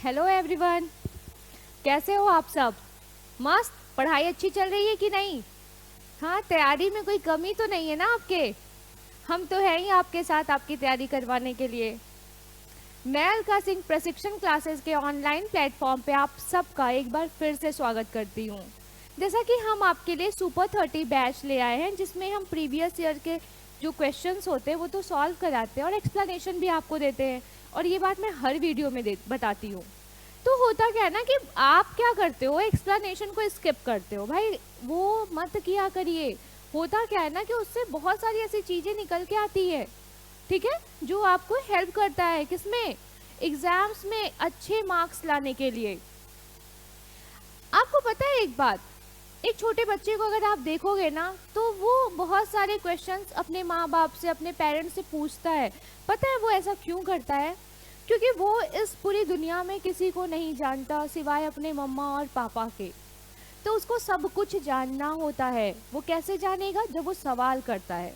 Hello everyone, कैसे हो आप सब? मस्त। पढ़ाई अच्छी चल रही है कि नहीं? हाँ, तैयारी में कोई कमी तो नहीं है ना आपके? हम तो हैं ही आपके साथ आपकी तैयारी करवाने के लिए। मैं अलका सिंह प्रशिक्षण क्लासेस के ऑनलाइन प्लेटफॉर्म पे आप सबका एक बार फिर से स्वागत करती हूँ। जैसा कि हम आपके लिए सुपर 30 बैच ले आए हैं, जिसमें हम प्रीवियस ईयर के जो क्वेश्चंस होते हैं वो तो सॉल्व कराते हैं और एक्सप्लेनेशन भी आपको देते हैं। और ये बात मैं हर वीडियो में बताती हूँ। तो होता क्या है ना कि आप क्या करते हो, एक्सप्लेनेशन को स्किप करते हो। भाई वो मत किया करिए। होता क्या है ना कि उससे बहुत सारी ऐसी चीज़ें निकल के आती है, ठीक है, जो आपको हेल्प करता है किसमें, एग्जाम्स में अच्छे मार्क्स लाने के लिए। आपको पता है एक बात, एक छोटे बच्चे को अगर आप देखोगे ना तो वो बहुत सारे क्वेश्चंस अपने माँ बाप से, अपने पेरेंट्स से पूछता है। पता है वो ऐसा क्यों करता है? क्योंकि वो इस पूरी दुनिया में किसी को नहीं जानता सिवाय अपने मम्मा और पापा के। तो उसको सब कुछ जानना होता है। वो कैसे जानेगा? जब वो सवाल करता है।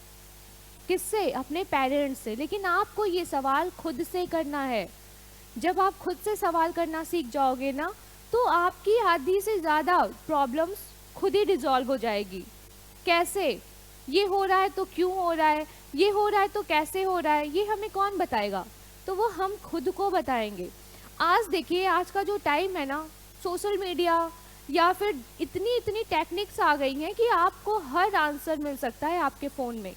किससे? अपने पेरेंट्स से। लेकिन आपको ये सवाल खुद से करना है। जब आप खुद से सवाल करना सीख जाओगे ना तो आपकी आधी से ज़्यादा प्रॉब्लम्स खुद ही डिजॉल्व हो जाएगी। कैसे? ये हो रहा है तो क्यों हो रहा है, ये हो रहा है तो कैसे हो रहा है, ये हमें कौन बताएगा? तो वो हम खुद को बताएंगे। आज देखिए, आज का जो टाइम है ना, सोशल मीडिया या फिर इतनी इतनी टेक्निक्स आ गई हैं कि आपको हर आंसर मिल सकता है आपके फ़ोन में।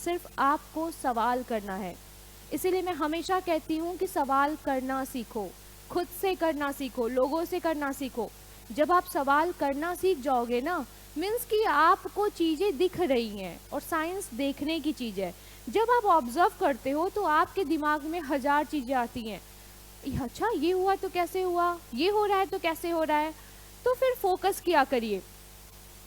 सिर्फ आपको सवाल करना है। इसीलिए मैं हमेशा कहती हूँ कि सवाल करना सीखो, खुद से करना सीखो, लोगों से करना सीखो। जब आप सवाल करना सीख जाओगे ना, मीन्स कि आपको चीज़ें दिख रही हैं, और साइंस देखने की चीज़ है। जब आप ऑब्जर्व करते हो तो आपके दिमाग में हजार चीज़ें आती हैं। अच्छा, ये हुआ तो कैसे हुआ, ये हो रहा है तो कैसे हो रहा है। तो फिर फोकस किया करिए।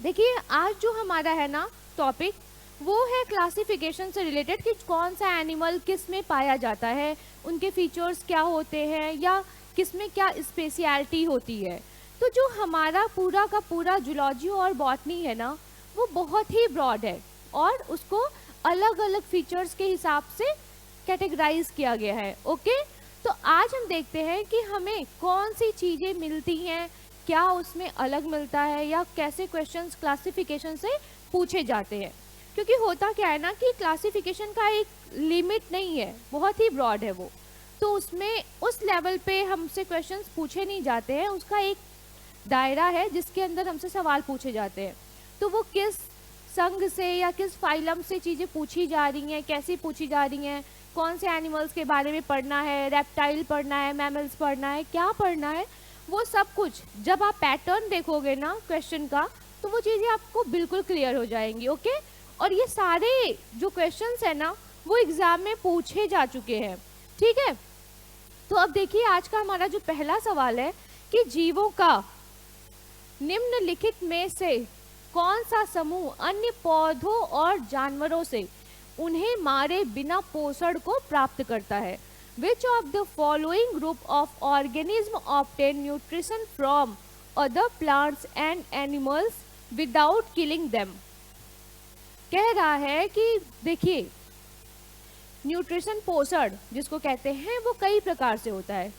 देखिए, आज जो हमारा है ना टॉपिक, वो है क्लासिफिकेशन से रिलेटेड कि कौन सा एनिमल किस में पाया जाता है, उनके फीचर्स क्या होते हैं, या किस में क्या स्पेशलिटी होती है। तो जो हमारा पूरा का पूरा जूलॉजी और बॉटनी है ना, वो बहुत ही ब्रॉड है और उसको अलग अलग फीचर्स के हिसाब से कैटेगराइज किया गया है। ओके, तो आज हम देखते हैं कि हमें कौन सी चीज़ें मिलती हैं, क्या उसमें अलग मिलता है, या कैसे क्वेश्चंस क्लासिफिकेशन से पूछे जाते हैं। क्योंकि होता क्या है ना कि क्लासिफिकेशन का एक लिमिट नहीं है, बहुत ही ब्रॉड है वो। तो उसमें उस लेवल पे हमसे क्वेश्चंस पूछे नहीं जाते हैं, उसका एक दायरा है जिसके अंदर हमसे सवाल पूछे जाते हैं। तो वो किस संघ से या किस फाइलम से चीज़ें पूछी जा रही हैं, कैसी पूछी जा रही हैं, कौन से एनिमल्स के बारे में पढ़ना है, रेप्टाइल पढ़ना है, मैमल्स पढ़ना है, क्या पढ़ना है, वो सब कुछ जब आप पैटर्न देखोगे ना क्वेश्चन का, तो वो चीज़ें आपको बिल्कुल क्लियर हो जाएंगी। ओके, और ये सारे जो क्वेश्चंस है ना वो एग्जाम में पूछे जा चुके हैं, ठीक है। तो अब देखिए, आज का हमारा जो पहला सवाल है कि जीवों का निम्नलिखित में से कौन सा समूह अन्य पौधों और जानवरों से उन्हें मारे बिना पोषण को प्राप्त करता है? Which of the following group of organism obtain nutrition from other plants and animals without killing them? कह रहा है कि देखिए, न्यूट्रिशन, पोषण जिसको कहते हैं, वो कई प्रकार से होता है।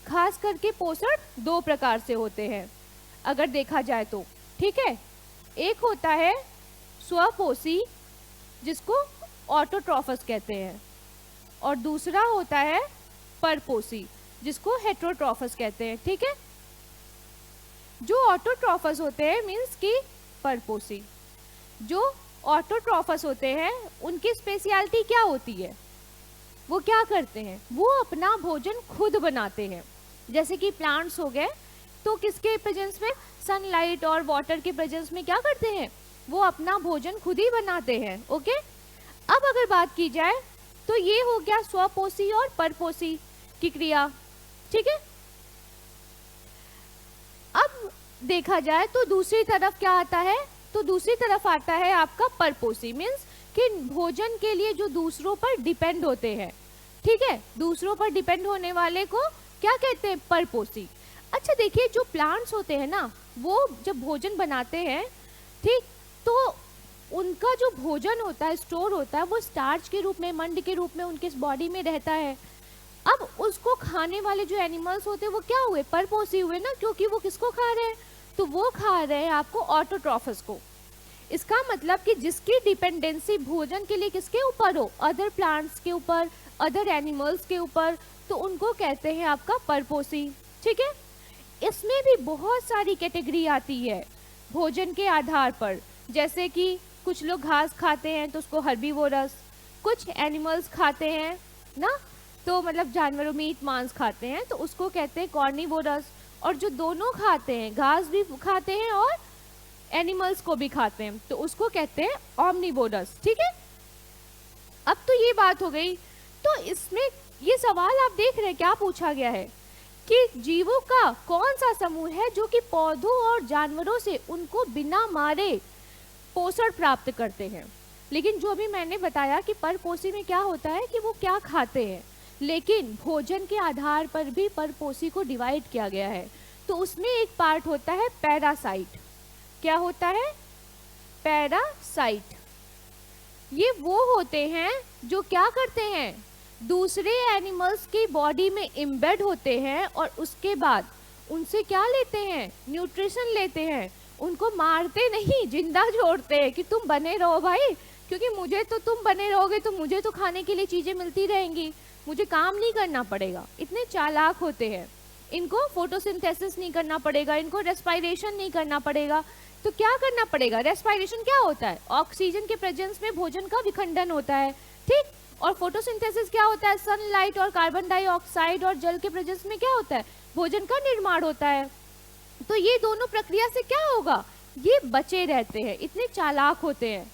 खास करके पोषण दो प्रकार से होते हैं अगर देखा जाए तो, ठीक है। एक होता है स्वपोषी जिसको ऑटोट्रॉफस कहते हैं, और दूसरा होता है परपोषी जिसको हेटेरोट्रॉफस कहते हैं, ठीक है। जो ऑटोट्रॉफस होते हैं मीन्स कि परपोषी, जो ऑटोट्रॉफस होते हैं उनकी स्पेशलिटी क्या होती है? वो क्या करते हैं? वो अपना भोजन खुद बनाते हैं। जैसे कि प्लांट्स हो गए, तो किसके प्रेजेंस में, सनलाइट और वाटर के प्रेजेंस में क्या करते हैं? वो अपना भोजन खुद ही बनाते हैं। ओके, अब अगर बात की जाए तो ये हो गया स्वपोषी और परपोषी की क्रिया, ठीक है। अब देखा जाए तो दूसरी तरफ क्या आता है? तो दूसरी तरफ आता है आपका परपोषी, मीन्स कि भोजन के लिए जो दूसरों पर डिपेंड होते हैं, ठीक है। दूसरों पर डिपेंड होने वाले को क्या कहते हैं? परपोषी। अच्छा देखिए, जो प्लांट्स होते हैं ना, वो जब भोजन बनाते हैं, ठीक, तो उनका जो भोजन होता है, स्टोर होता है, वो स्टार्च के रूप में, मंड के रूप में उनके बॉडी में रहता है। अब उसको खाने वाले जो एनिमल्स होते हैं वो क्या हुए, परपोसी हुए ना, क्योंकि वो किसको खा रहे हैं, तो वो खा रहे हैं आपको ऑटोट्रॉफस को। इसका मतलब कि जिसकी डिपेंडेंसी भोजन के लिए किसके ऊपर हो, अदर प्लांट्स के ऊपर, अदर एनिमल्स के ऊपर, तो उनको कहते हैं आपका परपोसी। ठीक है, इसमें भी बहुत सारी कैटेगरी आती है भोजन के आधार पर, जैसे कि कुछ लोग घास खाते हैं तो उसको हर्बीवोरस, कुछ एनिमल्स खाते हैं ना, तो मतलब जानवरों मीट मांस खाते हैं तो उसको कहते हैं कॉर्निवोरस, और जो दोनों खाते हैं, घास भी खाते हैं और एनिमल्स को भी खाते हैं, तो उसको कहते हैं ऑमनिवोरस। ठीक है, अब तो ये बात हो गई। तो इसमें ये सवाल आप देख रहे हैं क्या पूछा गया है कि जीवों का कौन सा समूह है जो कि पौधों और जानवरों से उनको बिना मारे पोषण प्राप्त करते हैं। लेकिन जो अभी मैंने बताया कि परपोषी में क्या होता है कि वो क्या खाते हैं, लेकिन भोजन के आधार पर भी परपोषी को डिवाइड किया गया है। तो उसमें एक पार्ट होता है पैरासाइट। क्या होता है, पैरासाइट। ये वो होते हैं जो क्या करते हैं, दूसरे एनिमल्स की बॉडी में इम्बेड होते हैं और उसके बाद उनसे क्या लेते हैं, न्यूट्रिशन लेते हैं। उनको मारते नहीं, जिंदा छोड़ते हैं कि तुम बने रहो भाई, क्योंकि मुझे तो, तुम बने रहोगे तो मुझे तो खाने के लिए चीजें मिलती रहेंगी, मुझे काम नहीं करना पड़ेगा। इतने चालाक होते हैं, इनको फोटोसिंथेसिस नहीं करना पड़ेगा, इनको रेस्पिरेशन नहीं करना पड़ेगा। तो क्या करना पड़ेगा, रेस्पिरेशन क्या होता है, ऑक्सीजन के प्रेजेंस में भोजन का विखंडन होता है। ठीक, और फोटोसिंथेसिस क्या होता है, सनलाइट और कार्बन डाइऑक्साइड और जल के प्रेजेंस में क्या होता है, भोजन का निर्माण होता है। तो ये दोनों प्रक्रिया से क्या होगा, ये बचे रहते हैं, इतने चालाक होते हैं।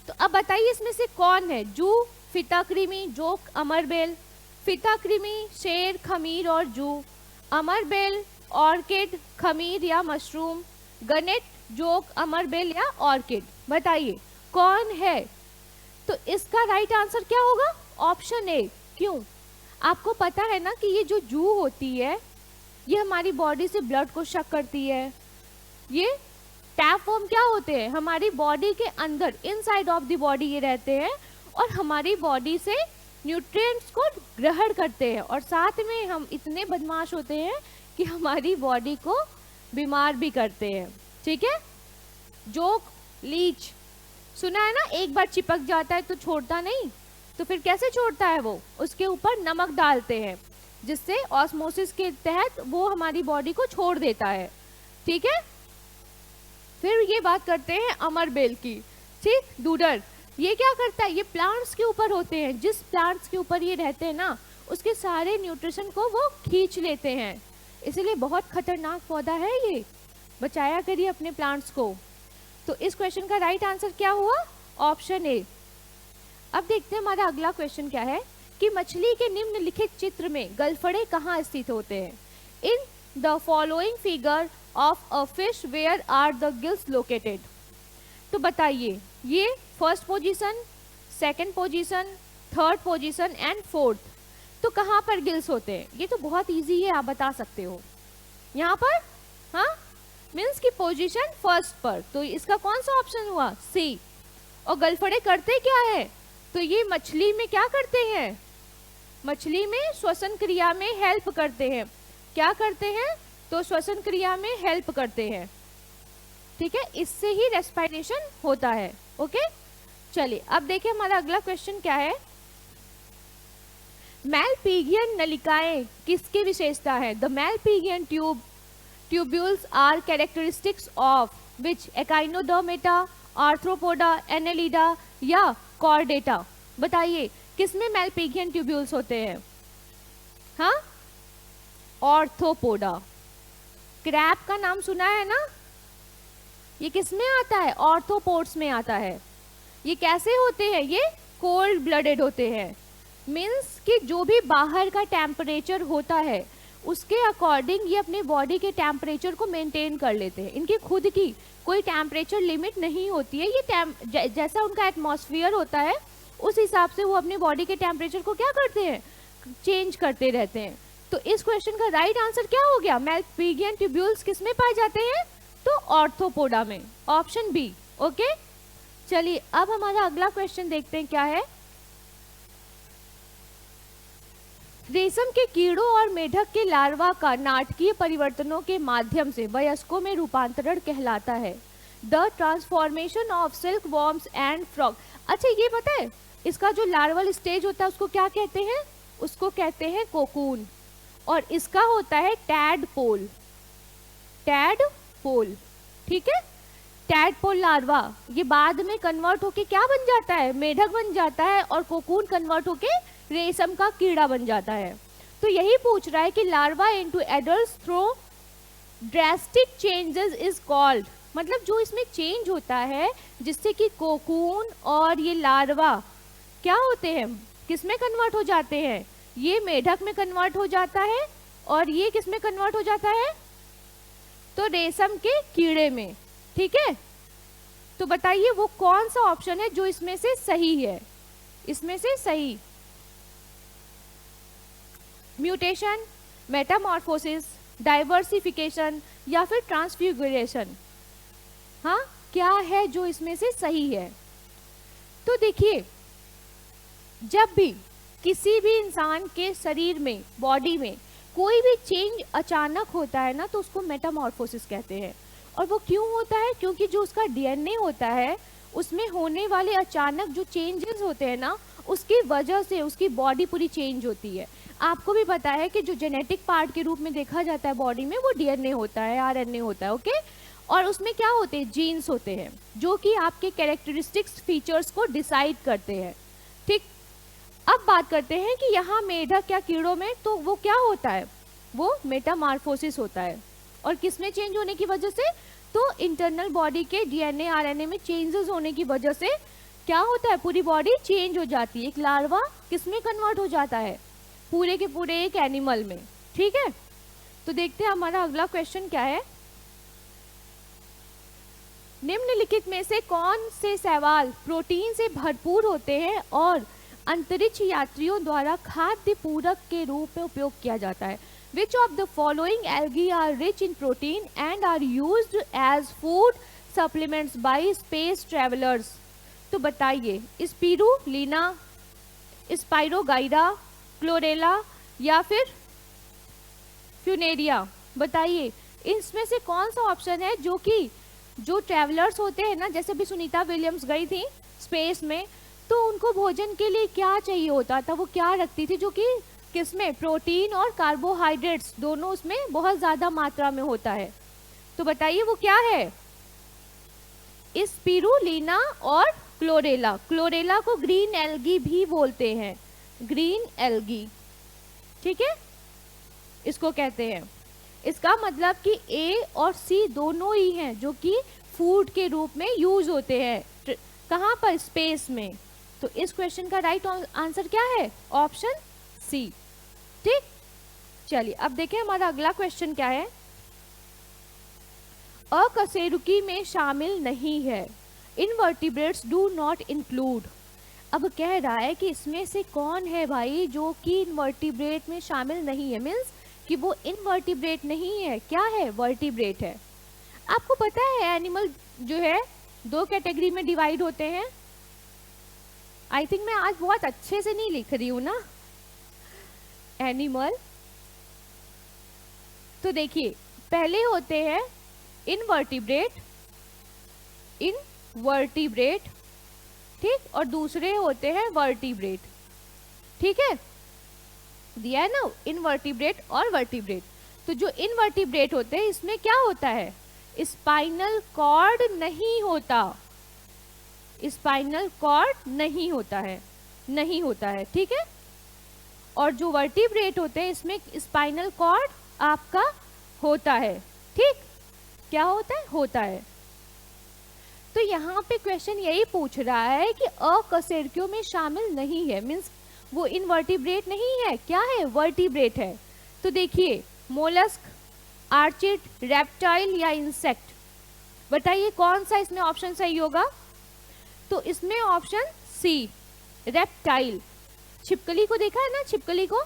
तो अब बताइए इसमें से कौन है, जू, फीताकृमि, जोंक, अमरबेल। फीताकृमि शेर, खमीर और जू, अमरबेल ऑर्किड, खमीर या मशरूम, गनेट, जोंक, अमरबेल या ऑर्किड। बताइए कौन है। तो इसका राइट आंसर क्या होगा, ऑप्शन ए। क्यों, आपको पता है ना कि ये जो जू होती है ये हमारी बॉडी से ब्लड को शक करती है। ये टैपवर्म क्या होते हैं, हमारी बॉडी के अंदर, इनसाइड ऑफ द बॉडी ये रहते हैं और हमारी बॉडी से न्यूट्रिएंट्स को ग्रहण करते हैं, और साथ में हम इतने बदमाश होते हैं कि हमारी बॉडी को बीमार भी करते हैं। ठीक है, जोंक, लीच, सुना है ना, एक बार चिपक जाता है तो छोड़ता नहीं, तो फिर कैसे छोड़ता है वो, उसके ऊपर नमक डालते हैं जिससे ऑस्मोसिस के तहत वो हमारी बॉडी को छोड़ देता है। ठीक है, फिर ये बात करते हैं अमरबेल की। ठीक, डूडर, ये क्या करता है, ये प्लांट्स के ऊपर होते हैं, जिस प्लांट्स के ऊपर ये रहते हैं ना उसके सारे न्यूट्रिशन को वो खींच लेते हैं, इसलिए बहुत खतरनाक पौधा है ये, बचाया करिए अपने प्लांट्स को। तो इस क्वेश्चन का राइट आंसर क्या हुआ, ऑप्शन ए। अब देखते हैं हमारा अगला क्वेश्चन क्या है कि मछली के निम्नलिखित चित्र में गलफड़े कहाँ स्थित होते हैं। In the following figure of a fish where are the gills located. तो बताइए, ये first position, second position, third position and fourth, तो कहाँ पर गिल्स होते हैं, ये तो बहुत इजी है, आप बता सकते हो। यहाँ पर, हाँ, मीन्स की पोजीशन फर्स्ट पर, तो इसका कौन सा ऑप्शन हुआ, सी। और गलफड़े करते क्या है, तो ये मछली में क्या करते हैं, मछली में श्वसन क्रिया में हेल्प करते हैं। क्या करते हैं, तो श्वसन क्रिया में हेल्प करते हैं। ठीक है, इससे ही रेस्पिरेशन होता है। ओके, चलिए अब देखिए हमारा अगला क्वेश्चन क्या है। मैलपीगियन नलिकाएं किसकी विशेषता है, the Malpighian tubules are characteristics of which, Echinodermata, Arthropoda, Annelida या कॉर्डेटा। बताइए किसमें मैलपीगियन ट्यूब्यूल्स होते हैं, हाँ, ऑर्थोपोडा। क्रैब का नाम सुना है ना, ये किसमें आता है, ऑर्थोपोड्स में आता है। ये कैसे होते हैं, ये कोल्ड ब्लडेड होते हैं, मीन्स कि जो भी बाहर का टेम्परेचर होता है उसके अकॉर्डिंग ये अपने बॉडी के टेम्परेचर को मेंटेन कर लेते हैं। इनकी खुद की कोई टेम्परेचर लिमिट नहीं होती है, ये जैसा उनका एटमॉस्फेयर होता है उस हिसाब से वो अपने बॉडी के टेम्परेचर को क्या करते हैं, चेंज करते रहते हैं। तो इस क्वेश्चन का राइट आंसर क्या हो गया, मैलपीगियन ट्यूब्यूल्स किसमें पाए जाते हैं, तो ऑर्थोपोडा में, ऑप्शन बी। ओके, चलिए अब हमारा अगला क्वेश्चन देखते हैं क्या है। रेशम के कीड़ों और मेढक के लार्वा का नाटकीय परिवर्तनों के माध्यम से वयस्कों में रूपांतरण कहलाता है। The transformation of silk worms and frog. अच्छा ये पता है, इसका जो लार्वल स्टेज होता है उसको क्या कहते हैं? उसको कहते हैं कोकून। और इसका होता है टैडपोल। टैडपोल, ठीक है। टैडपोल लार्वा ये बाद में कन्वर्ट होके क्या बन जाता है? मेढक बन जाता है, और कोकून कन्वर्ट होके रेशम का कीड़ा बन जाता है। तो यही पूछ रहा है कि larva into adults through drastic changes is called, मतलब जो इसमें चेंज होता है जिससे कि कोकून और ये लार्वा क्या होते हैं, किस में कन्वर्ट हो जाते हैं? ये मेढक में कन्वर्ट हो जाता है, और ये किस में कन्वर्ट हो जाता है? तो रेशम के कीड़े में, ठीक है। तो बताइए वो कौन सा ऑप्शन है जो इसमें से सही है? इसमें से सही म्यूटेशन, मेटामॉर्फोसिस, डाइवर्सिफिकेशन या फिर ट्रांसफिगरेशन, हाँ क्या है जो इसमें से सही है? तो देखिए, जब भी किसी भी इंसान के शरीर में, बॉडी में कोई भी चेंज अचानक होता है ना, तो उसको मेटामॉर्फोसिस कहते हैं। और वो क्यों होता है? क्योंकि जो उसका डीएनए होता है उसमें होने वाले अचानक जो चेंजेस होते हैं ना, उसकी वजह से उसकी बॉडी पूरी चेंज होती है। आपको भी पता है कि जो जेनेटिक पार्ट के रूप में देखा जाता है बॉडी में, वो डीएनए होता है, आरएनए होता है, ओके। और उसमें क्या होते हैं? जीन्स होते हैं, जो कि आपके कैरेक्टरिस्टिक्स फीचर्स को डिसाइड करते हैं, ठीक। अब बात करते हैं कि यहाँ मेढक या कीड़ों में तो वो क्या होता है? वो मेटामॉर्फोसिस होता है। और किस में चेंज होने की वजह से? तो इंटरनल बॉडी के डीएनए आरएनए में चेंजेस होने की वजह से क्या होता है? पूरी बॉडी चेंज हो जाती है। एक लार्वा किस में कन्वर्ट हो जाता है? पूरे के पूरे एक एनिमल में, ठीक है। तो देखते हैं हमारा अगला क्वेश्चन क्या है। निम्नलिखित में से कौन से शैवाल प्रोटीन से भरपूर होते हैं और अंतरिक्ष यात्रियों द्वारा खाद्य पूरक के रूप में उपयोग किया जाता है? Which of the following algae are rich in protein and are used as food supplements by space travelers? तो बताइए, स्पिरुलिना, स्पाइरोगाइरा, क्लोरेला या फिर फ्यूनेरिया, बताइए इसमें से कौन सा ऑप्शन है जो कि जो ट्रैवलर्स होते हैं ना, जैसे भी सुनीता विलियम्स गई थी स्पेस में, तो उनको भोजन के लिए क्या चाहिए होता था? वो क्या रखती थी जो कि किसमें? प्रोटीन और कार्बोहाइड्रेट्स दोनों उसमें बहुत ज्यादा मात्रा में होता है। तो बताइए वो क्या है? स्पिरुलिना और क्लोरेला। क्लोरेला को ग्रीन एल्गी भी बोलते हैं, ग्रीन एल्गी, ठीक है, इसको कहते हैं। इसका मतलब कि ए और सी दोनों ही हैं जो कि फूड के रूप में यूज होते हैं। कहाँ पर? स्पेस में। तो इस क्वेश्चन का राइट आंसर क्या है? ऑप्शन सी, ठीक। चलिए अब देखें हमारा अगला क्वेश्चन क्या है। अकशेरुकी में शामिल नहीं है, इनवर्टिब्रेट्स डू नॉट इंक्लूड। अब कह रहा है कि इसमें से कौन है भाई जो कि इनवर्टिब्रेट में शामिल नहीं है, मीन्स कि वो इनवर्टिब्रेट नहीं है, क्या है? वर्टिब्रेट है। आपको पता है एनिमल जो है दो कैटेगरी में डिवाइड होते हैं। आई थिंक मैं आज बहुत अच्छे से नहीं लिख रही हूँ ना एनिमल। तो देखिए, पहले होते हैं इनवर्टिब्रेट, इनवर्टिब्रेट, ठीक, और दूसरे होते हैं वर्टिब्रेट, ठीक है, दिया है ना, इनवर्टिब्रेट और वर्टिब्रेट। तो जो इनवर्टिब्रेट होते हैं इसमें क्या होता है? स्पाइनल कॉर्ड नहीं होता, स्पाइनल कॉर्ड नहीं होता है, नहीं होता है, ठीक है। और जो वर्टिब्रेट होते हैं इसमें स्पाइनल कॉर्ड आपका होता है, ठीक, क्या होता है? होता है। तो यहाँ पे क्वेश्चन यही पूछ रहा है कि अकशेरुकियों में शामिल नहीं है, मीन्स वो इनवर्टिब्रेट नहीं है, क्या है? वर्टिब्रेट है। तो देखिए, मोलस्क, आर्चिड, रेप्टाइल या इंसेक्ट, बताइए कौन सा इसमें ऑप्शन सही होगा? तो इसमें ऑप्शन सी, रेप्टाइल। छिपकली को देखा है ना, छिपकली को,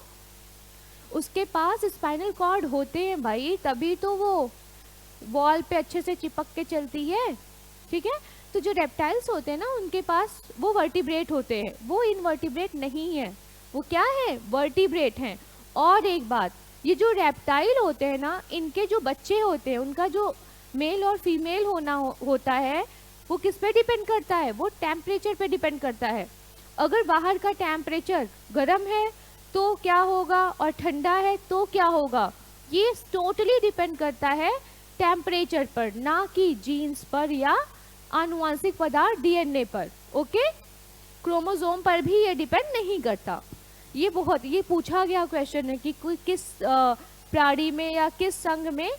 उसके पास स्पाइनल कॉर्ड होते हैं भाई, तभी तो वो वॉल पे अच्छे से चिपक के चलती है, ठीक है। तो जो रेप्टाइल्स होते हैं ना उनके पास वो वर्टिब्रेट होते हैं, वो इनवर्टिब्रेट नहीं है, वो क्या है? वर्टिब्रेट हैं। और एक बात, ये जो रेप्टाइल होते हैं ना, इनके जो बच्चे होते हैं, उनका जो मेल और फीमेल होता है, वो किस पे डिपेंड करता है? वो टेम्परेचर पे डिपेंड करता है। अगर बाहर का टेम्परेचर गर्म है तो क्या होगा, और ठंडा है तो क्या होगा? ये टोटली डिपेंड करता है टेम्परेचर पर, ना कि जीन्स पर या आनुवांशिक पदार्थ डीएनए पर। ओके, क्रोमोसोम पर भी ये डिपेंड नहीं करता। ये पूछा गया क्वेश्चन है कि किस प्राणी में या किस संघ में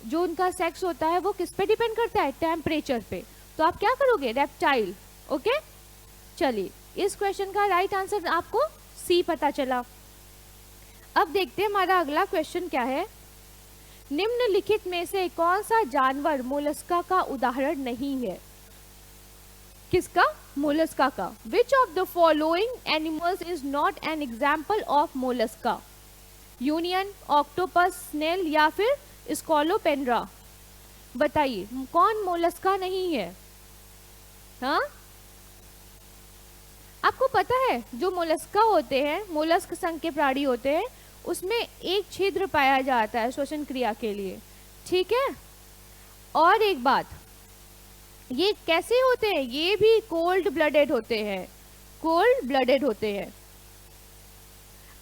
जो उनका सेक्स होता है वो किस पे डिपेंड करता है? टेम्परेचर पे। तो आप क्या करोगे? रेप्टाइल। ओके, चलिए इस क्वेश्चन का राइट आंसर आपको सी पता चला। अब देखते हैं हमारा अगला क्वेश्चन क्या है। निम्नलिखित में से कौन सा जानवर मोलस्का का उदाहरण नहीं है? किसका? मोलस्का का। Which of the following animals is not an example of mollusca? Union, octopus, snail या फिर स्कॉलोपेंड्रा? बताइए कौन मोलस्का नहीं है? हाँ, आपको पता है जो मोलस्का होते हैं, मोलस्क संघ के प्राणी होते हैं, उसमें एक छिद्र पाया जाता है श्वसन क्रिया के लिए। ठीक है, और एक बात, ये कैसे होते हैं? ये भी कोल्ड ब्लडेड होते हैं, कोल्ड ब्लडेड होते हैं।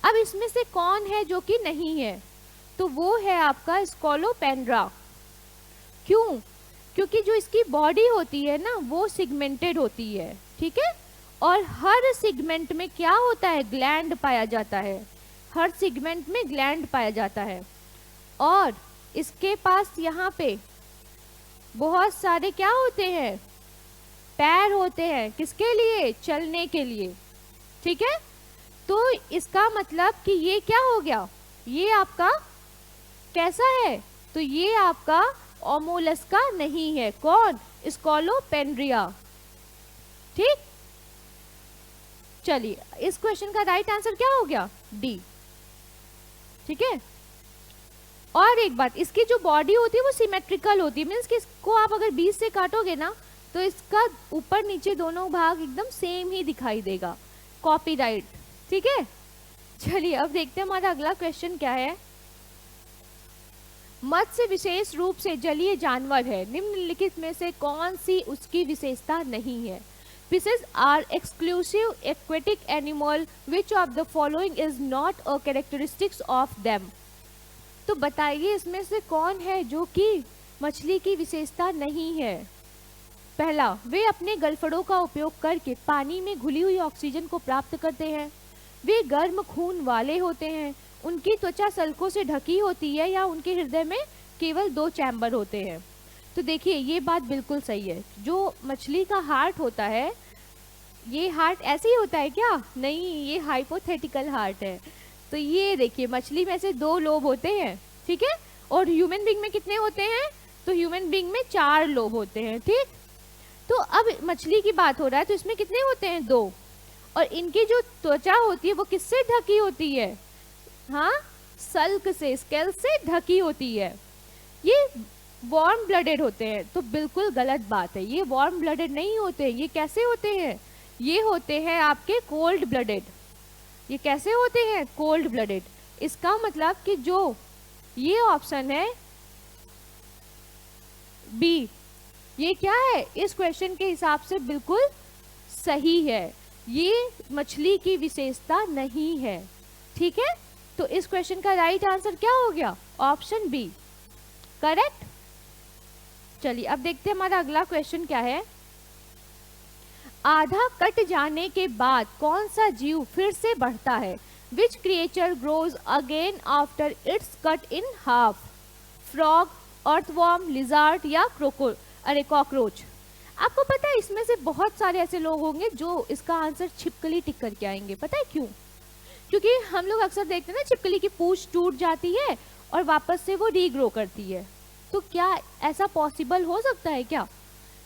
अब इसमें से कौन है जो कि नहीं है? तो वो है आपका स्कॉलोपेंड्रा। क्यों? क्योंकि जो इसकी बॉडी होती है ना, वो सिगमेंटेड होती है। ठीक है, और हर सिगमेंट में क्या होता है? ग्लैंड पाया जाता है। हर सिगमेंट में ग्लैंड पाया जाता है, और इसके पास यहाँ पे बहुत सारे क्या होते हैं? पैर होते हैं। किसके लिए? चलने के लिए। ठीक है, तो इसका मतलब कि ये क्या हो गया? ये आपका कैसा है? तो ये आपका मोलस्का नहीं है। कौन? स्कॉलोपेंड्रिया। ठीक, चलिए इस क्वेश्चन का राइट आंसर क्या हो गया? डी। ठीक है, और एक बात, इसकी जो बॉडी होती है वो सिमेट्रिकल होती है, मीन्स कि इसको आप अगर बीच से काटोगे ना तो इसका ऊपर नीचे दोनों भाग एकदम सेम ही दिखाई देगा। कॉपीराइट। ठीक है, चलिए अब देखते हैं हमारा अगला क्वेश्चन क्या है। मत्स्य विशेष रूप से जलीय जानवर है, निम्नलिखित में से कौन सी उसकी विशेषता नहीं है? Fishes are exclusive aquatic animal. Which of the following is not a characteristics of them? तो बताइए इसमें से कौन है जो कि मछली की विशेषता नहीं है? पहला, वे अपने गलफड़ों का उपयोग करके पानी में घुली हुई ऑक्सीजन को प्राप्त करते हैं। वे गर्म खून वाले होते हैं। उनकी त्वचा सल्कों से ढकी होती है या उनके हृदय में केवल 2 चैम्बर होते हैं। तो देखिए ये बात बिल्कुल सही है। जो मछली का हार्ट होता है, ये हार्ट ऐसे ही होता है क्या? नहीं, ये हाइपोथेटिकल हार्ट है। तो ये देखिए मछली में से 2 लोब होते हैं। ठीक है, और ह्यूमन बीइंग में कितने होते हैं? तो ह्यूमन बीइंग में 4 लोब होते हैं। ठीक, तो अब मछली की बात हो रहा है तो इसमें कितने होते हैं? 2। और इनकी जो त्वचा होती है वो किससे ढकी होती है? हाँ, सल्क से, स्केल से ढकी होती है। ये वार्म ब्लडेड होते हैं। तो बिल्कुल गलत बात है, ये वार्म ब्लडेड नहीं होते। ये कैसे होते हैं? ये होते हैं आपके कोल्ड ब्लडेड। ये कैसे होते हैं? Cold blooded. इसका मतलब कि जो ये ऑप्शन है बी, ये क्या है? इस क्वेश्चन के हिसाब से बिल्कुल सही है। ये मछली की विशेषता नहीं है। ठीक है, तो इस क्वेश्चन का राइट आंसर क्या हो गया? Option B, correct. चलिए अब देखते हैं हमारा अगला क्वेश्चन क्या है। आधा कट जाने के बाद कौन सा जीव फिर से बढ़ता है? Which creature grows again after it's cut in half? Frog, earthworm, lizard या कॉकरोच? आपको पता है इसमें से बहुत सारे ऐसे लोग होंगे जो इसका आंसर छिपकली टिक करके आएंगे। पता है क्यों? क्योंकि हम लोग अक्सर देखते हैं ना, छिपकली की पूंछ टूट जाती है और वापस से वो रीग्रो करती है। तो क्या ऐसा पॉसिबल हो सकता है क्या?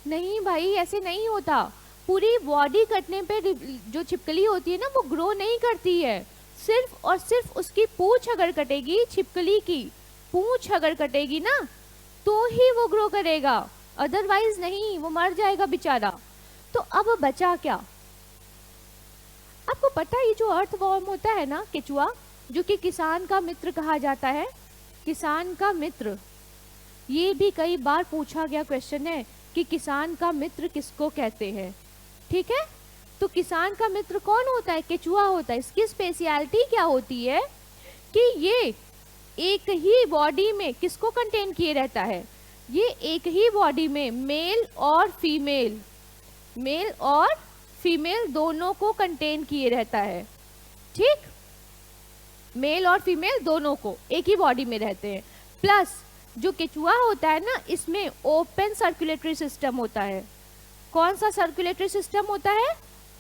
नहीं भाई, ऐसे नहीं होता। पूरी बॉडी कटने पे जो छिपकली होती है ना, वो ग्रो नहीं करती है। सिर्फ और सिर्फ उसकी पूंछ अगर कटेगी, छिपकली की पूंछ अगर कटेगी ना, तो ही वो ग्रो करेगा, अदरवाइज नहीं, वो मर जाएगा बेचारा। तो अब बचा क्या? आपको पता है ये जो अर्थवॉर्म होता है ना, केचुआ, जो कि किसान का मित्र कहा जाता है। किसान का मित्र, ये भी कई बार पूछा गया क्वेश्चन है कि किसान का मित्र किसको कहते हैं। ठीक है, तो किसान का मित्र कौन होता है? केचुआ होता है। इसकी स्पेशलिटी क्या होती है कि ये एक ही बॉडी में किसको कंटेन किए रहता है? ये एक ही बॉडी में मेल और फीमेल दोनों को कंटेन किए रहता है। ठीक, मेल और फीमेल दोनों को एक ही बॉडी में रहते हैं। प्लस जो केचुआ होता है ना, इसमें ओपन सर्कुलेटरी सिस्टम होता है। कौन सा सर्कुलेटरी सिस्टम होता है?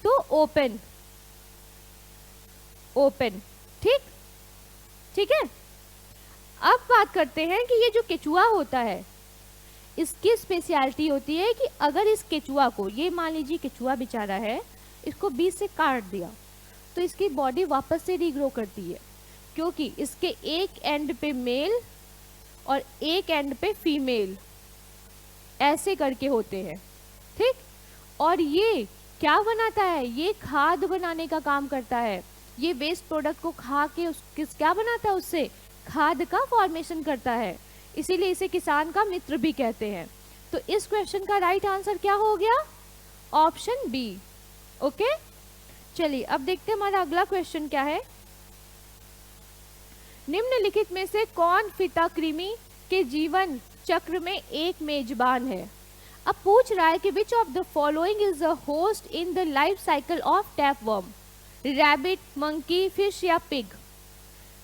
तो ओपन। ठीक, ठीक है। अब बात करते हैं कि ये जो केचुआ होता है, इसकी स्पेशलिटी होती है कि अगर इस केचुआ को, ये मान लीजिए केचुआ बेचारा है, इसको बीच से काट दिया तो इसकी बॉडी वापस से रीग्रो करती है, क्योंकि इसके एक एंड पे मेल और एक एंड पे फीमेल ऐसे करके होते हैं। ठीक, और ये क्या बनाता है? ये खाद बनाने का काम करता है। ये वेस्ट प्रोडक्ट को खा के क्या बनाता है? उससे खाद का फॉर्मेशन करता है, इसीलिए इसे किसान का मित्र भी कहते हैं। तो इस क्वेश्चन का राइट आंसर क्या हो गया? Option B. ओके, चलिए अब देखते हैं हमारा अगला क्वेश्चन क्या है। निम्नलिखित में से कौन फीता कृमि के जीवन चक्र में एक मेजबान है? अब पूछ रहा है कि which of the following is the host in the life cycle of tapeworm? Rabbit, monkey, fish या पिग?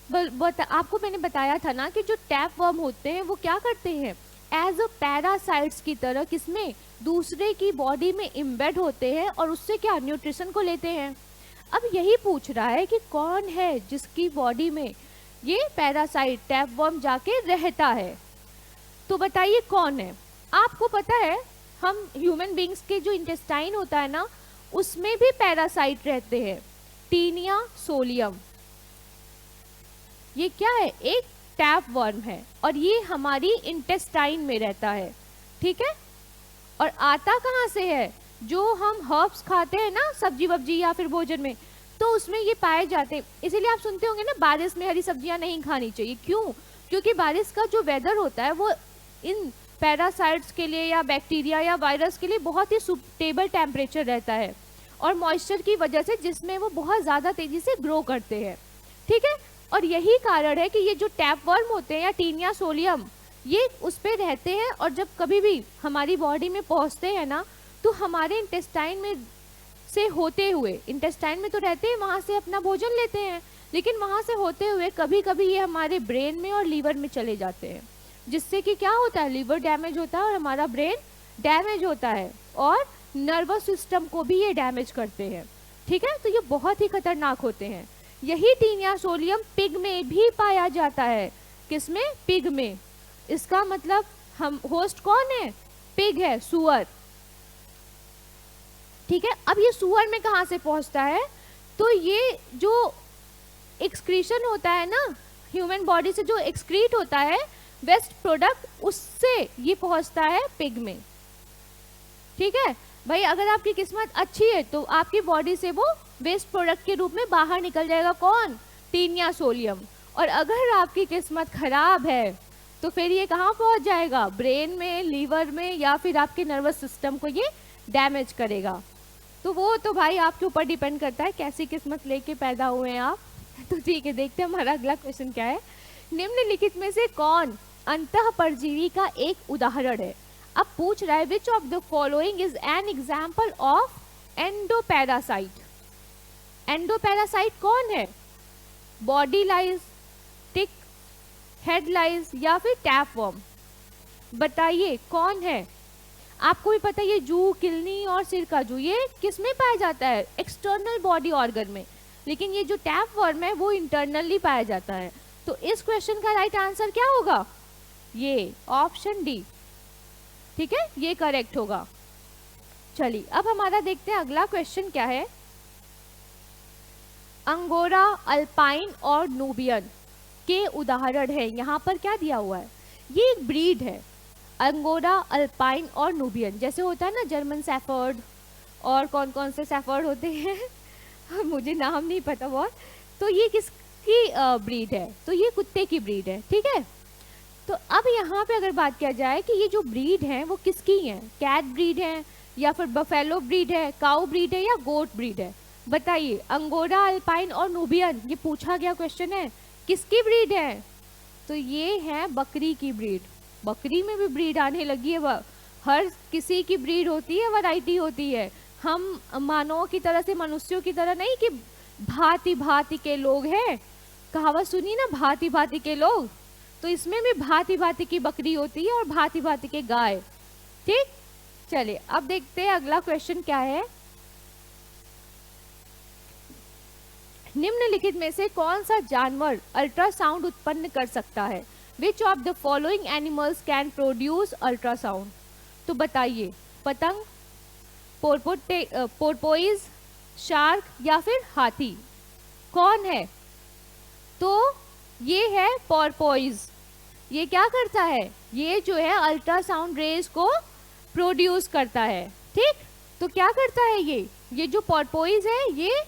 आपको मैंने बताया था ना कि जो टैपवर्म होते हैं वो क्या करते हैं? एज अ पैरासाइट्स की तरह किसमें? दूसरे की बॉडी में इम्बेड होते हैं और उससे क्या? न्यूट्रिशन को लेते हैं। अब यही पूछ रहा है कि कौन है जिसकी बॉडी में ये पैरासाइट टैपवर्म जाके रहता है। तो बताइए कौन है? आपको पता है हम ह्यूमन बींग्स के जो इंटेस्टाइन होता है ना, उसमें भी पैरासाइट रहते हैं। टीनिया सोलियम, ये क्या है? एक टैपवर्म है और ये हमारी इंटेस्टाइन में रहता है। ठीक है, और आता कहाँ से है? जो हम हर्ब्स खाते हैं ना, सब्जी वब्जी या फिर भोजन में, तो उसमें ये पाए जाते हैं। इसीलिए आप सुनते होंगे ना, बारिश में हरी सब्जियां नहीं खानी चाहिए। क्यों? क्योंकि बारिश का जो वेदर होता है वो इन पैरासाइट्स के लिए या बैक्टीरिया या वायरस के लिए बहुत ही सुटेबल टेम्परेचर रहता है, और मॉइस्चर की वजह से जिसमें वो बहुत ज़्यादा तेजी से ग्रो करते हैं। ठीक है, और यही कारण है कि ये जो टैपवर्म होते हैं या टीनिया सोलियम, ये उस पे रहते हैं, और जब कभी भी हमारी बॉडी में पहुंचते हैं ना, तो हमारे इंटेस्टाइन में से होते हुए, इंटेस्टाइन में तो रहते हैं, वहाँ से अपना भोजन लेते हैं, लेकिन वहाँ से होते हुए कभी कभी ये हमारे ब्रेन में और लीवर में चले जाते हैं, जिससे कि क्या होता है? लीवर डैमेज होता है और हमारा ब्रेन डैमेज होता है, और नर्वस सिस्टम को भी ये डैमेज करते हैं। ठीक है, तो ये बहुत ही खतरनाक होते हैं। यही टीनिया सोलियम पिग में भी पाया जाता है। किसमें? पिग में। इसका मतलब हम होस्ट कौन है? पिग है, सुअर। ठीक है, अब ये सुअर में कहाँ से पहुंचता है? तो ये जो एक्सक्रीशन होता है ना, ह्यूमन बॉडी से जो एक्सक्रीट होता है वेस्ट प्रोडक्ट, उससे ये पहुंचता है पिग में। ठीक है भाई, अगर आपकी किस्मत अच्छी है तो आपकी बॉडी से वो वेस्ट प्रोडक्ट के रूप में बाहर निकल जाएगा। कौन? Taenia solium. और अगर आपकी किस्मत खराब है तो फिर ये कहाँ पहुंच जाएगा? ब्रेन में, लीवर में, या फिर आपके नर्वस सिस्टम को ये डैमेज करेगा। तो वो तो भाई आपके ऊपर डिपेंड करता है कैसी किस्मत लेके पैदा हुए हैं आप। तो ठीक है, देखते हैं हमारा अगला क्वेश्चन क्या है। निम्नलिखित में से कौन अंतः परजीवी का एक उदाहरण है? अब पूछ रहा है which of the following is an example of endoparasite? Endoparasite कौन है? बॉडी लाइज, टिक, हेड लाइज या फिर टैपवर्म? बताइए कौन है? आपको भी पता है ये जू, किलनी और सिर का जू, ये किस में पाया जाता है? एक्सटर्नल बॉडी ऑर्गन में। लेकिन ये जो टैपवर्म है वो इंटरनली पाया जाता है। तो इस क्वेश्चन का राइट आंसर क्या होगा? ये ऑप्शन डी। ठीक है, ये करेक्ट होगा। चलिए अब हमारा देखते हैं अगला क्वेश्चन क्या है। अंगोरा, अल्पाइन और नूबियन के उदाहरण है। यहाँ पर क्या दिया हुआ है? ये एक ब्रीड है, अंगोरा, अल्पाइन और नूबियन। जैसे होता है ना जर्मन सैफर्ड, और कौन कौन से सैफर्ड होते हैं मुझे नाम नहीं पता बहुत। तो ये की ब्रीड है, तो ये कुत्ते की ब्रीड है, ठीक है। तो अब यहाँ पे अगर बात किया जाए कि ये जो ब्रीड है वो किसकी है, कैट ब्रीड है या फिर बफेलो ब्रीड है, काउ ब्रीड है या गोट ब्रीड है, बताइए। अंगोरा, अल्पाइन और नूबियन, ये पूछा गया क्वेश्चन है, किसकी ब्रीड है? तो ये है बकरी की ब्रीड। बकरी में भी ब्रीड आने लगी है, हर किसी की ब्रीड होती है, वैरायटी होती है। हम मानव की तरह से, मनुष्यों की तरह नहीं कि भांति भांति के लोग हैं, कहावत सुनी ना, भांति भांति के लोग, तो इसमें भी भांति भांति की बकरी होती है और भांति भांति के गाय, ठीक। चलिए अब देखते हैं अगला क्वेश्चन क्या है। निम्नलिखित में से कौन सा जानवर अल्ट्रासाउंड उत्पन्न कर सकता है? Which of the following animals can produce ultrasound? तो बताइए, पतंग, पोर्पोइज, शार्क या फिर हाथी, कौन है? तो ये है पोर्पोइज। ये क्या करता है? ये जो है अल्ट्रासाउंड रेज को प्रोड्यूस करता है, ठीक। तो क्या करता है ये जो पोर्पोइज है ये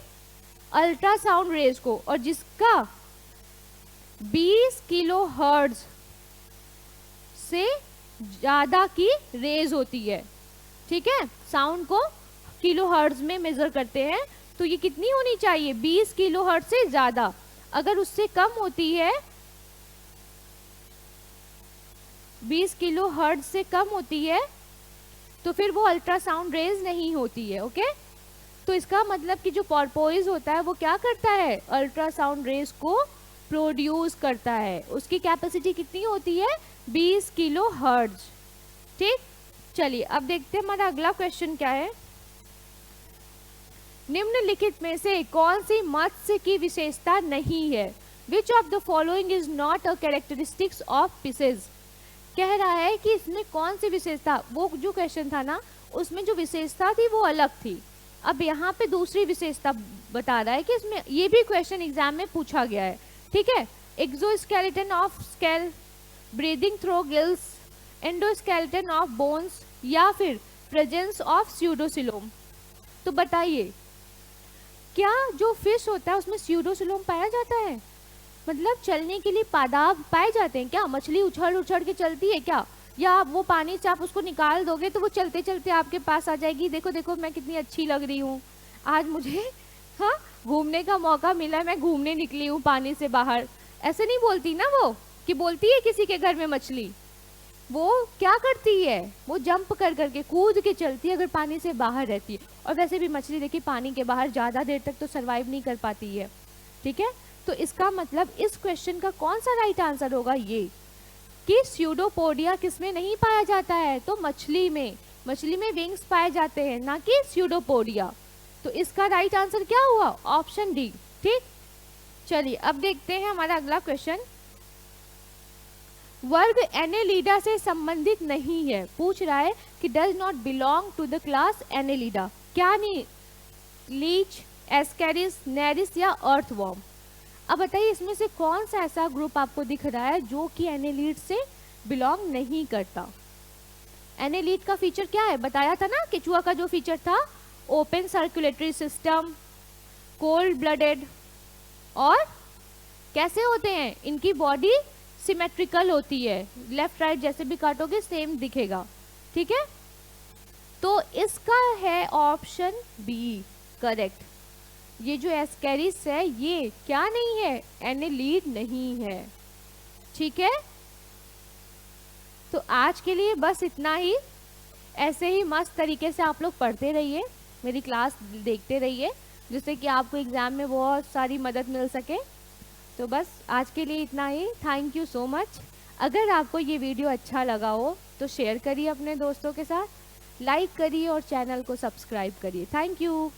अल्ट्रासाउंड रेज को, और जिसका 20 किलो हर्ट्ज से ज्यादा की रेज होती है, ठीक है। साउंड को किलो हर्ट्ज में मेजर करते हैं, तो ये कितनी होनी चाहिए? 20 किलो हर्ट्ज से ज्यादा। अगर उससे कम होती है, 20 किलो हर्ट्ज से कम होती है, तो फिर वो अल्ट्रासाउंड रेज नहीं होती है, ओके। तो इसका मतलब कि जो पोर्पोइज होता है वो क्या करता है? अल्ट्रासाउंड रेज को प्रोड्यूस करता है। उसकी कैपेसिटी कितनी होती है? 20 किलो हर्ट्ज, ठीक। चलिए अब देखते हैं हमारा अगला क्वेश्चन क्या है। निम्नलिखित में से कौन सी मत्स्य की विशेषता नहीं है? Which of the following is not a characteristics of fishes? कह रहा है कि इसमें कौन सी विशेषता, वो जो क्वेश्चन था ना उसमें जो विशेषता थी वो अलग थी, अब यहाँ पे दूसरी विशेषता बता रहा है कि इसमें, ये भी क्वेश्चन एग्जाम में पूछा गया है, ठीक है। Exoskeleton of scale, breathing through gills, endoskeleton of bones या फिर प्रेजेंस ऑफ स्यूडोसिलोम। तो बताइए, क्या जो फिश होता है उसमें स्यूडोसिलोम पाया जाता है? मतलब चलने के लिए पादाब पाए जाते हैं क्या? मछली उछल उछल के चलती है क्या? या आप वो पानी से आप उसको निकाल दोगे तो वो चलते चलते आपके पास आ जाएगी, देखो देखो मैं कितनी अच्छी लग रही हूँ, आज मुझे हाँ घूमने का मौका मिला, मैं घूमने निकली हूँ पानी से बाहर, ऐसे नहीं बोलती ना वो, कि बोलती है किसी के घर में मछली, वो क्या करती है? वो जंप कर करके कूद के चलती है अगर पानी से बाहर रहती है। और वैसे भी मछली देखिए पानी के बाहर ज़्यादा देर तक तो सरवाइव नहीं कर पाती है, ठीक है। तो इसका मतलब इस क्वेश्चन का कौन सा राइट आंसर होगा ये, कि स्यूडोपोडिया किसमें नहीं पाया जाता है? तो मछली में, मछली में विंग्स पाए जाते हैं, ना कि स्यूडोपोडिया। तो इसका राइट आंसर क्या हुआ? ऑप्शन डी, ठीक। चलिए अब देखते हैं हमारा अगला क्वेश्चन। वर्ग एनेलिडा से संबंधित नहीं है, पूछ रहा है कि does not belong to the class annelida. क्या नहीं? लीच, एस्केरिस, नेरिस या अर्थवॉर्म। अब बताइए इसमें से कौन सा ऐसा ग्रुप आपको दिख रहा है जो कि एनेलिड से बिलोंग नहीं करता? एनेलिड का फीचर क्या है? बताया था ना, केचुआ का जो फीचर था, open circulatory system, cold blooded, और कैसे होते हैं? इनकी बॉडी सिमेट्रिकल होती है, लेफ्ट राइट जैसे भी काटोगे सेम दिखेगा, ठीक है। तो इसका है ऑप्शन बी करेक्ट। ये जो एस्केरिस है ये क्या नहीं है? एनेलिड नहीं है, ठीक है। तो आज के लिए बस इतना ही। ऐसे ही मस्त तरीके से आप लोग पढ़ते रहिए, मेरी क्लास देखते रहिए, जिससे कि आपको एग्जाम में बहुत सारी मदद मिल सके। तो बस आज के लिए इतना ही। Thank you so much. अगर आपको ये वीडियो अच्छा लगा हो तो शेयर करिए अपने दोस्तों के साथ, लाइक करिए और चैनल को सब्सक्राइब करिए। Thank you.